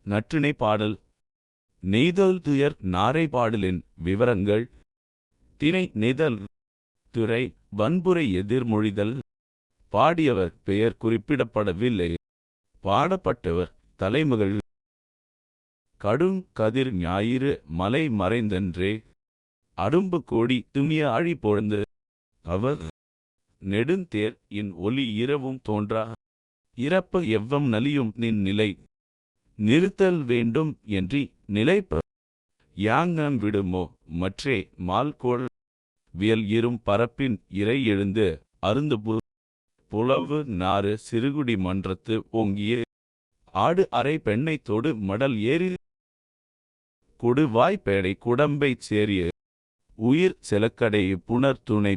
நற்றிணை பாடல். நெய்தல் துயர் நாரை பாடலின் விவரங்கள். திணை நெய்தல். துறை வன்புரை எதிர்மொழிதல். பாடியவர் பெயர் குறிப்பிடப்படவில்லை. பாடப்பட்டவர் தலைமகள். கடும் கதிர் ஞாயிறு மலை மறைந்தன்றே, அடும்பு கோடி துமிய ஆழி பொழந்து. அவர் நெடுந்தேர் இன் ஒலி இரவும் தோன்றா, இறப்ப எவ்வம் நலியும் நின் நிலை. நிறுத்தல் வேண்டும் என்றி நிலைப்ப யாங்ஙம் விடுமோ மற்றே மால்கோள். வியல் இரும் பரப்பின் இறை எழுந்து அருந்துபு புலவு நாறு சிறுகுடி மன்றத்து ஓங்கிய. ஆடு அறை பெண்ணை தொடு மடல் ஏறி, கொடு வாய்ப்பேடை குடம்பைச் சேரிய. உயிர் செலக்கடை புணர் துணை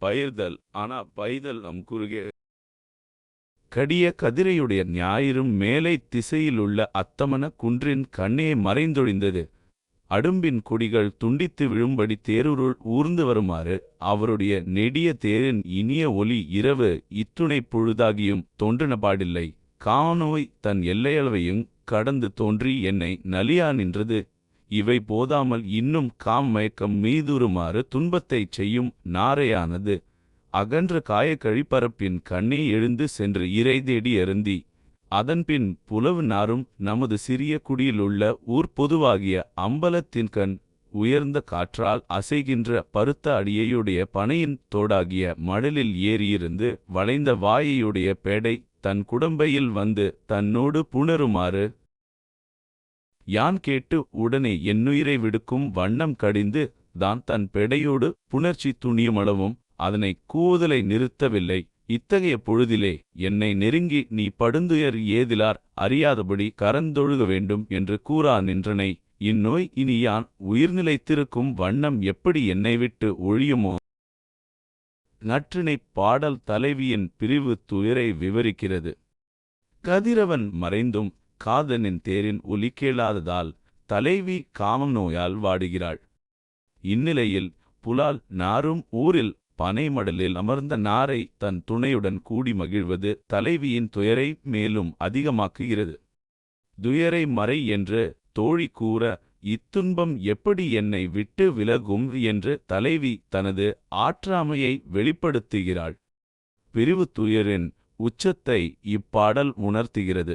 பயிர்தல் ஆனா பைதல் அம் குறுகே. கடிய கதிரையுடைய ஞாயிறும் மேலை திசையிலுள்ள அத்தமன குன்றின் கண்ணே மறைந்தொழிந்தது. அடும்பின் கொடிகள் துண்டித்து விழும்படி தேருருள் ஊர்ந்து வருமாறு அவருடைய நெடிய தேரின் இனிய ஒலி இரவு இத்துணை பொழுதாகியும் தோன்றினபாடில்லை. காநோய் தன் எல்லையளவையும் கடந்து தோன்றி என்னை நலியா நின்றது. இவை போதாமல் இன்னும் மயக்கம் மீதுறுமாறு துன்பத்தைச் செய்யும் நாரையானது. அகன்ற காய கழிப்பரப்பின் கண்ணே எழுந்து சென்று இறை தேடி அருந்தி, அதன்பின் புலவு நாரும் நமது சிறிய குடியிலுள்ள ஊர் பொதுவாகிய அம்பலத்தின்கண் உயர்ந்த காற்றால் அசைகின்ற பருத்த அடியையுடைய பனையின் தோடாகிய மடலில் ஏறியிருந்து வளைந்த வாயையுடைய பேடை தன் குடம்பையில் வந்து தன்னோடு புணருமாறு யான் கேட்டு உடனே என்னுயிரை விடுக்கும் வண்ணம் கடிந்து தான் தன் பெடையோடு புணர்ச்சி துணியுமளவும் அதனை கூவுதலை நிறுத்தவில்லை. இத்தகைய பொழுதிலே என்னை நெருங்கி நீ படுந்துயர் ஏதிலார் அறியாதபடி கரந்தொழுக வேண்டும் என்று கூறா நின்றனை. இந்நோய் இனி யான் உயிர்நிலைத்திருக்கும் வண்ணம் எப்படி என்னை விட்டு ஒழியுமோ? நற்றிணைப் பாடல் தலைவியின் பிரிவு துயரை விவரிக்கிறது. கதிரவன் மறைந்தும் காதனின் தேரின் ஒலி கேளாததால் தலைவி காமம் நோயால் வாடுகிறாள். இந்நிலையில் புலால் நாரும் ஊரில் பனைமடலில் அமர்ந்த நாரை தன் துணையுடன் கூடி மகிழ்வது தலைவியின் துயரை மேலும் அதிகமாக்குகிறது. துயரை மறை என்று தோழி கூற, இத்துன்பம் எப்படி என்னை விட்டு விலகும் என்று தலைவி தனது ஆற்றாமையை வெளிப்படுத்துகிறாள். பிரிவு துயரின் உச்சத்தை இப்பாடல் உணர்த்துகிறது.